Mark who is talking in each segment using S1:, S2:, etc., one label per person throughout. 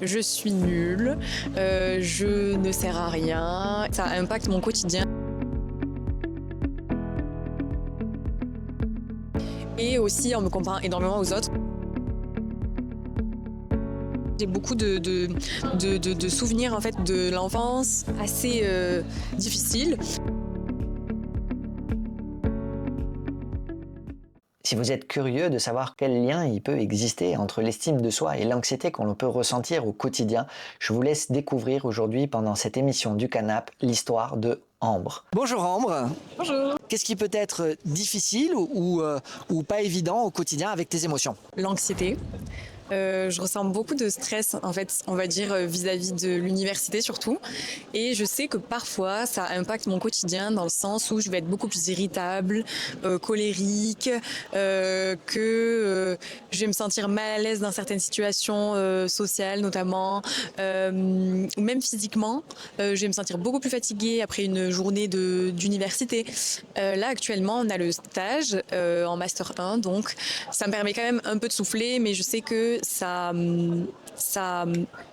S1: Je suis nulle, je ne sers à rien, ça impacte mon quotidien. Et aussi en me comparant énormément aux autres. J'ai beaucoup de souvenirs en fait, de l'enfance assez difficiles.
S2: Si vous êtes curieux de savoir quel lien il peut exister entre l'estime de soi et l'anxiété qu'on peut ressentir au quotidien, je vous laisse découvrir aujourd'hui pendant cette émission du Canap l'histoire de Ambre. Bonjour Ambre.
S1: Bonjour.
S2: Qu'est-ce qui peut être difficile ou pas évident au quotidien avec tes émotions?
S1: L'anxiété. Je ressens beaucoup de stress, en fait, on va dire, vis-à-vis de l'université surtout. Et je sais que parfois, ça impacte mon quotidien dans le sens où je vais être beaucoup plus irritable, colérique, je vais me sentir mal à l'aise dans certaines situations sociales notamment, ou même physiquement. Je vais me sentir beaucoup plus fatiguée après une journée d'université. Là, actuellement, on a le stage en Master 1, donc ça me permet quand même un peu de souffler, mais je sais que ça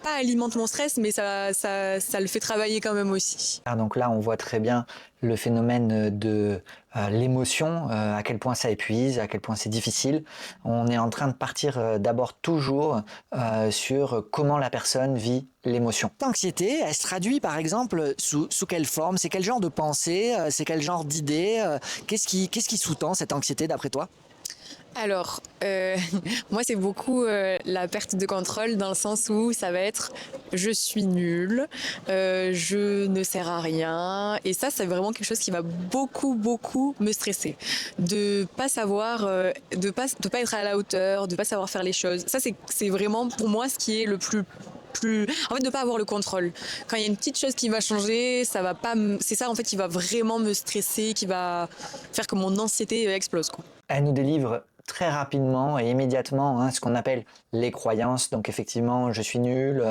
S1: pas alimente mon stress, mais ça le fait travailler quand même aussi.
S2: Donc là, on voit très bien le phénomène de l'émotion, à quel point ça épuise, à quel point c'est difficile. On est en train de partir d'abord toujours sur comment la personne vit l'émotion. L'anxiété, elle se traduit par exemple sous quelle forme? C'est quel genre de pensée? C'est quel genre d'idée? Qu'est-ce qui sous-tend cette anxiété d'après toi?
S1: Alors, moi, c'est beaucoup la perte de contrôle dans le sens où ça va être je suis nulle, je ne sers à rien. Et ça, c'est vraiment quelque chose qui va beaucoup me stresser. De pas savoir, de pas être à la hauteur, de pas savoir faire les choses. Ça, c'est vraiment pour moi ce qui est le plus en fait, de pas avoir le contrôle. Quand il y a une petite chose qui va changer, ça va pas c'est ça en fait qui va vraiment me stresser, qui va faire que mon anxiété explose, quoi.
S2: Elle nous délivre très rapidement et immédiatement ce qu'on appelle les croyances. Donc effectivement, je suis nul,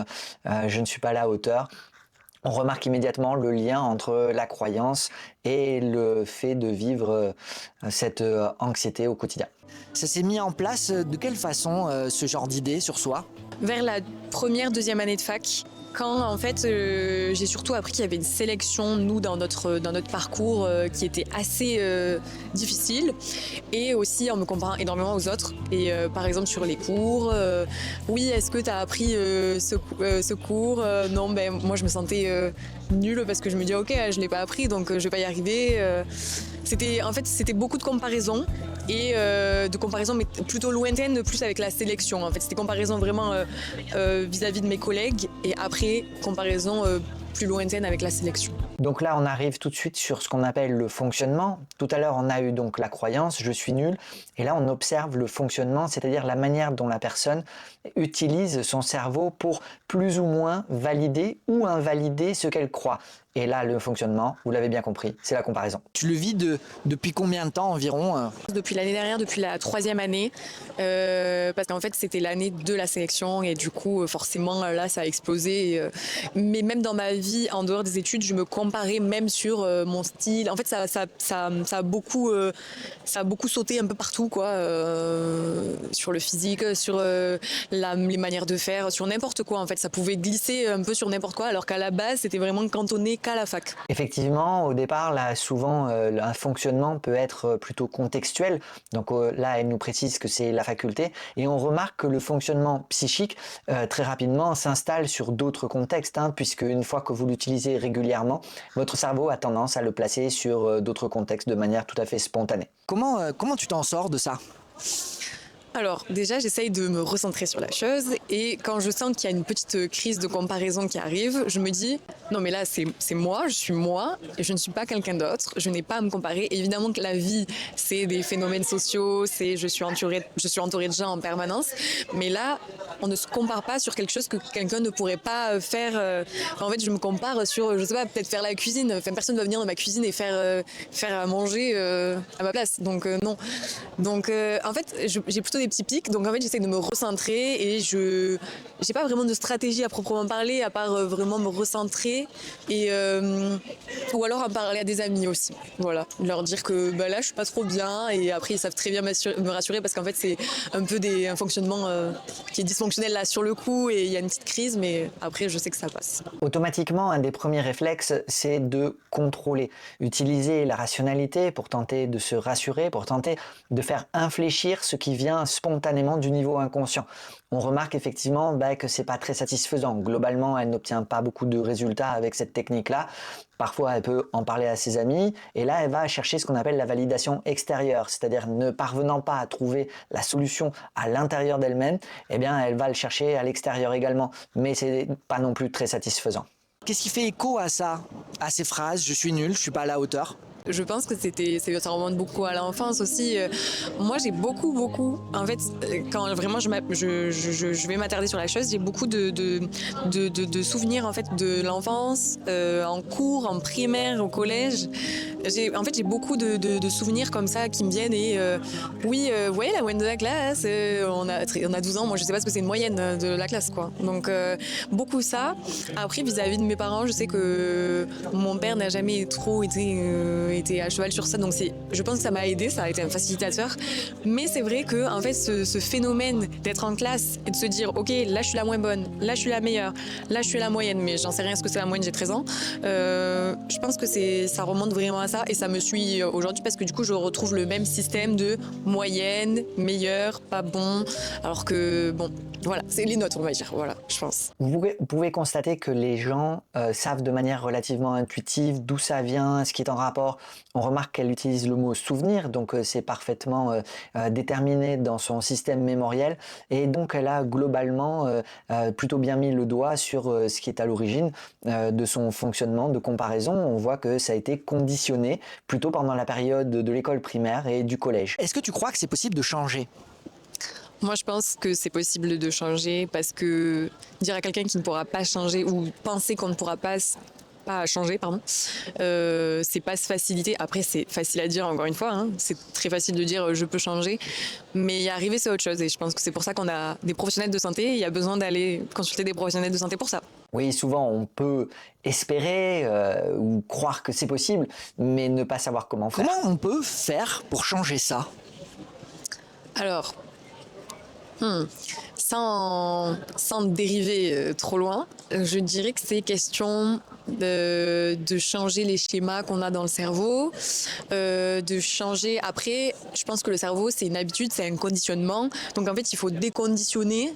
S2: je ne suis pas à la hauteur. On remarque immédiatement le lien entre la croyance et le fait de vivre cette anxiété au quotidien. Ça s'est mis en place de quelle façon ce genre d'idée sur soi?
S1: Vers la première, deuxième année de fac, quand en fait j'ai surtout appris qu'il y avait une sélection, nous, dans notre parcours qui était assez difficile, et aussi en me comparant énormément aux autres. Et par exemple sur les cours, oui, est-ce que tu as appris ce cours? Non, ben moi je me sentais nulle parce que je me dis ok, je l'ai pas appris, donc je vais pas y arriver. C'était beaucoup de comparaisons, et de comparaisons mais plutôt lointaines, plus avec la sélection. En fait, c'était comparaison vraiment vis-à-vis de mes collègues, et après comparaison plus lointaine avec la sélection.
S2: Donc là, on arrive tout de suite sur ce qu'on appelle le fonctionnement. Tout à l'heure, on a eu donc la croyance, je suis nul. Et là, on observe le fonctionnement, c'est-à-dire la manière dont la personne utilise son cerveau pour plus ou moins valider ou invalider ce qu'elle croit. Et là, le fonctionnement, vous l'avez bien compris, c'est la comparaison. Tu le vis depuis combien de temps environ?
S1: Depuis l'année dernière, depuis la 3e année, parce qu'en fait c'était l'année de la sélection, et du coup forcément là ça a explosé. Mais même dans ma vie en dehors des études, je me comparais même sur mon style. En fait ça a beaucoup sauté un peu partout, quoi, sur le physique, sur les manières de faire, sur n'importe quoi. En fait, ça pouvait glisser un peu sur n'importe quoi, alors qu'à la base c'était vraiment cantonné qu'à la fac.
S2: Effectivement, au départ, là, souvent, un fonctionnement peut être plutôt contextuel. Donc là, elle nous précise que c'est la faculté. Et on remarque que le fonctionnement psychique, très rapidement, s'installe sur d'autres contextes, puisque une fois que vous l'utilisez régulièrement, votre cerveau a tendance à le placer sur d'autres contextes de manière tout à fait spontanée. Comment tu t'en sors de ça ?
S1: Alors déjà, j'essaye de me recentrer sur la chose, et quand je sens qu'il y a une petite crise de comparaison qui arrive, je me dis non mais là c'est moi, je suis moi, et je ne suis pas quelqu'un d'autre, je n'ai pas à me comparer. Et évidemment que la vie, c'est des phénomènes sociaux, je suis entourée de gens en permanence, mais là on ne se compare pas sur quelque chose que quelqu'un ne pourrait pas faire. En fait, je me compare sur, je sais pas, peut-être faire la cuisine. Enfin, personne ne va venir dans ma cuisine et faire à manger à ma place, donc non. Donc en fait, j'ai plutôt des petits pics, donc en fait j'essaie de me recentrer, et j'ai pas vraiment de stratégie à proprement parler, à part vraiment me recentrer, et ou alors en parler à des amis aussi, voilà, leur dire que là je suis pas trop bien, et après ils savent très bien me rassurer, parce qu'en fait c'est un peu un fonctionnement qui est dysfonctionnel émotionnel là sur le coup et il y a une petite crise, mais après je sais que ça passe.
S2: Automatiquement, un des premiers réflexes, c'est de contrôler, utiliser la rationalité pour tenter de se rassurer, pour tenter de faire infléchir ce qui vient spontanément du niveau inconscient. On remarque effectivement que c'est pas très satisfaisant. Globalement, elle n'obtient pas beaucoup de résultats avec cette technique-là. Parfois, elle peut en parler à ses amis et là, elle va chercher ce qu'on appelle la validation extérieure, c'est-à-dire ne parvenant pas à trouver la solution à l'intérieur d'elle-même, eh bien, elle va le chercher à l'extérieur également, mais c'est pas non plus très satisfaisant.
S3: Qu'est-ce qui fait écho à ça, à ces phrases « je suis nul, je suis pas à la hauteur » ?
S1: Je pense que ça remonte beaucoup à l'enfance aussi. Moi, j'ai beaucoup, en fait, quand vraiment je vais m'attarder sur la chose, j'ai beaucoup de souvenirs en fait de l'enfance, en cours, en primaire, au collège. J'ai beaucoup de souvenirs comme ça qui me viennent et oui, vous voyez la moyenne de la classe, on a 12 ans, moi je sais pas ce que c'est une moyenne de la classe quoi. Donc beaucoup ça. Après vis-à-vis de mes parents, je sais que mon père n'a jamais trop été à cheval sur ça, donc je pense que ça m'a aidé, ça a été un facilitateur. Mais c'est vrai que en fait ce phénomène d'être en classe et de se dire ok là je suis la moins bonne, là je suis la meilleure, là je suis la moyenne, mais j'en sais rien ce que c'est la moyenne, j'ai 13 ans. Je pense que ça remonte vraiment à ça et ça me suit aujourd'hui parce que du coup je retrouve le même système de moyenne, meilleure, pas bon, alors que bon voilà, c'est les notes on va dire, voilà je pense.
S2: Vous pouvez constater que les gens savent de manière relativement intuitive d'où ça vient, ce qui est en rapport. On remarque qu'elle utilise le mot souvenir, donc c'est parfaitement déterminé dans son système mémoriel et donc elle a globalement plutôt bien mis le doigt sur ce qui est à l'origine de son fonctionnement de comparaison. On voit que ça a été conditionné plutôt pendant la période de l'école primaire et du collège.
S3: Est-ce que tu crois que c'est possible de changer ?
S1: Moi, je pense que c'est possible de changer parce que dire à quelqu'un qui ne pourra pas changer ou penser qu'on ne pourra pas changer, pardon, c'est pas se faciliter. Après, c'est facile à dire, encore une fois, hein. C'est très facile de dire je peux changer, mais y arriver, c'est autre chose. Et je pense que c'est pour ça qu'on a des professionnels de santé. Il y a besoin d'aller consulter des professionnels de santé pour ça.
S2: Oui, souvent on peut espérer ou croire que c'est possible, mais ne pas savoir comment faire.
S3: Comment on peut faire pour changer ça ?
S1: Alors, sans dériver trop loin, je dirais que c'est question de changer les schémas qu'on a dans le cerveau, de changer. Après, je pense que le cerveau, c'est une habitude, c'est un conditionnement. Donc en fait, il faut déconditionner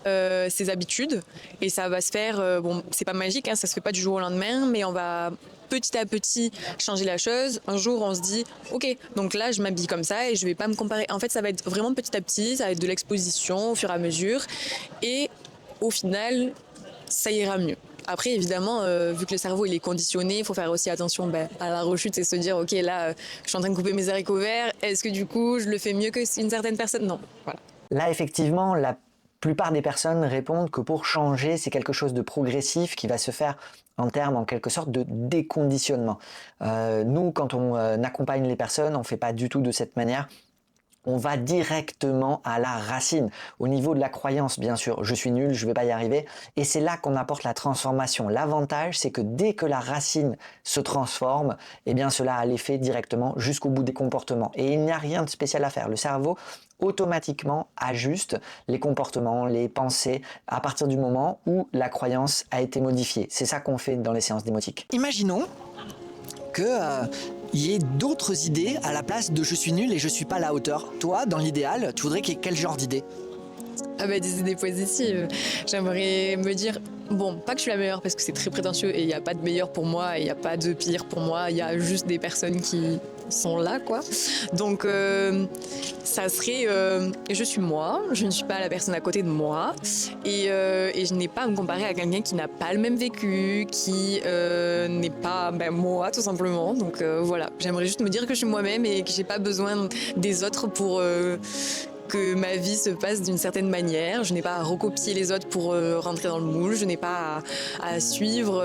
S1: ses habitudes et ça va se faire, bon c'est pas magique, hein, ça se fait pas du jour au lendemain, mais on va petit à petit changer la chose. Un jour on se dit ok donc là je m'habille comme ça et je vais pas me comparer. En fait ça va être vraiment petit à petit, ça va être de l'exposition au fur et à mesure et au final ça ira mieux. Après évidemment vu que le cerveau il est conditionné, il faut faire aussi attention à la rechute et se dire ok là je suis en train de couper mes haricots verts, est-ce que du coup je le fais mieux qu'une certaine personne? Non, voilà.
S2: Là effectivement la plupart des personnes répondent que pour changer, c'est quelque chose de progressif qui va se faire en termes, en quelque sorte, de déconditionnement. Nous, quand on accompagne les personnes, on ne fait pas du tout de cette manière. On va directement à la racine, au niveau de la croyance, bien sûr. Je suis nul, je ne vais pas y arriver. Et c'est là qu'on apporte la transformation. L'avantage, c'est que dès que la racine se transforme, eh bien, cela a l'effet directement jusqu'au bout des comportements. Et il n'y a rien de spécial à faire. Le cerveau automatiquement ajuste les comportements, les pensées à partir du moment où la croyance a été modifiée. C'est ça qu'on fait dans les séances démotiques.
S3: Imaginons que y ait d'autres idées à la place de « je suis nul et je suis pas à la hauteur ». Toi, dans l'idéal, tu voudrais qu'il y ait quel genre d'idées ?
S1: Des idées positives. J'aimerais me dire, bon, pas que je suis la meilleure parce que c'est très prétentieux et il n'y a pas de meilleur pour moi, il n'y a pas de pire pour moi, il y a juste des personnes qui sont là, quoi. Donc, ça serait, je suis moi, je ne suis pas la personne à côté de moi et je n'ai pas à me comparer à quelqu'un qui n'a pas le même vécu, qui n'est pas moi, tout simplement. Donc, voilà, j'aimerais juste me dire que je suis moi-même et que j'ai pas besoin des autres pour que ma vie se passe d'une certaine manière. Je n'ai pas à recopier les autres pour rentrer dans le moule. Je n'ai pas à suivre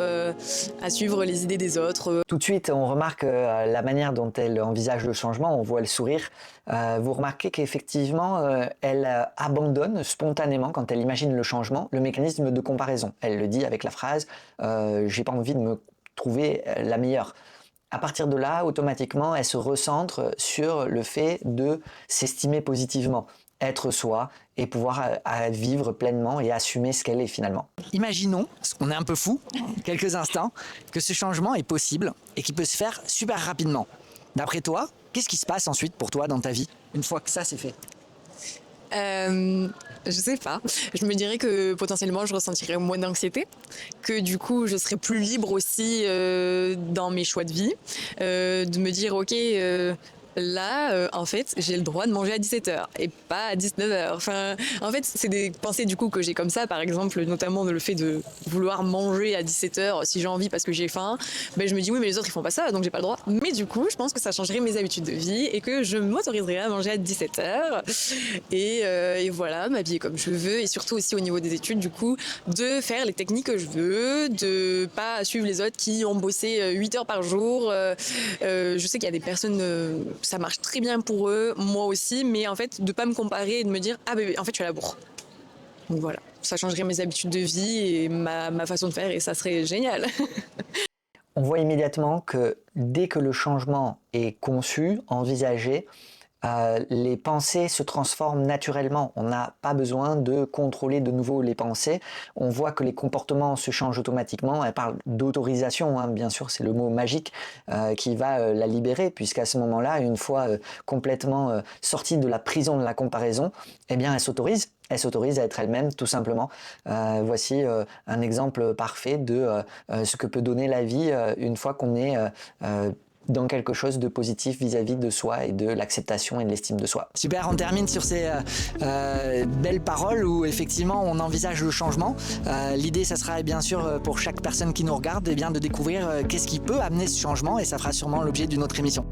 S1: les idées des autres.
S2: Tout de suite, on remarque la manière dont elle envisage le changement. On voit le sourire. Vous remarquez qu'effectivement, elle abandonne spontanément, quand elle imagine le changement, le mécanisme de comparaison. Elle le dit avec la phrase « j'ai pas envie de me trouver la meilleure ». À partir de là, automatiquement, elle se recentre sur le fait de s'estimer positivement. être soi et pouvoir vivre pleinement et assumer ce qu'elle est finalement.
S3: Imaginons, parce qu'on est un peu fou, quelques instants, que ce changement est possible et qu'il peut se faire super rapidement. D'après toi, qu'est-ce qui se passe ensuite pour toi dans ta vie, une fois que ça c'est fait?
S1: Je sais pas. Je me dirais que potentiellement je ressentirais moins d'anxiété, que du coup je serais plus libre aussi dans mes choix de vie, de me dire ok. Là, en fait, j'ai le droit de manger à 17h et pas à 19h. Enfin, en fait, c'est des pensées du coup que j'ai comme ça, par exemple, notamment le fait de vouloir manger à 17h si j'ai envie parce que j'ai faim. Ben, je me dis oui, mais les autres ils font pas ça, donc j'ai pas le droit. Mais du coup, je pense que ça changerait mes habitudes de vie et que je m'autoriserais à manger à 17h. Et voilà, m'habiller comme je veux et surtout aussi au niveau des études, du coup, de faire les techniques que je veux, de pas suivre les autres qui ont bossé 8 heures par jour. Je sais qu'il y a des personnes... ça marche très bien pour eux, moi aussi, mais en fait, de pas me comparer et de me dire « Ah, en fait, je suis à la bourre ». Donc voilà, ça changerait mes habitudes de vie et ma façon de faire et ça serait génial.
S2: On voit immédiatement que dès que le changement est conçu, envisagé, les pensées se transforment naturellement. On n'a pas besoin de contrôler de nouveau les pensées. On voit que les comportements se changent automatiquement. Elle parle d'autorisation, hein, bien sûr, c'est le mot magique qui va la libérer, puisqu'à ce moment-là, une fois complètement sortie de la prison de la comparaison, eh bien, elle s'autorise. Elle s'autorise à être elle-même, tout simplement. Voici un exemple parfait de ce que peut donner la vie une fois qu'on est dans quelque chose de positif vis-à-vis de soi et de l'acceptation et de l'estime de soi.
S3: Super, on termine sur ces belles paroles où effectivement on envisage le changement. L'idée, ça sera bien sûr pour chaque personne qui nous regarde, eh bien, de découvrir qu'est-ce qui peut amener ce changement et ça fera sûrement l'objet d'une autre émission.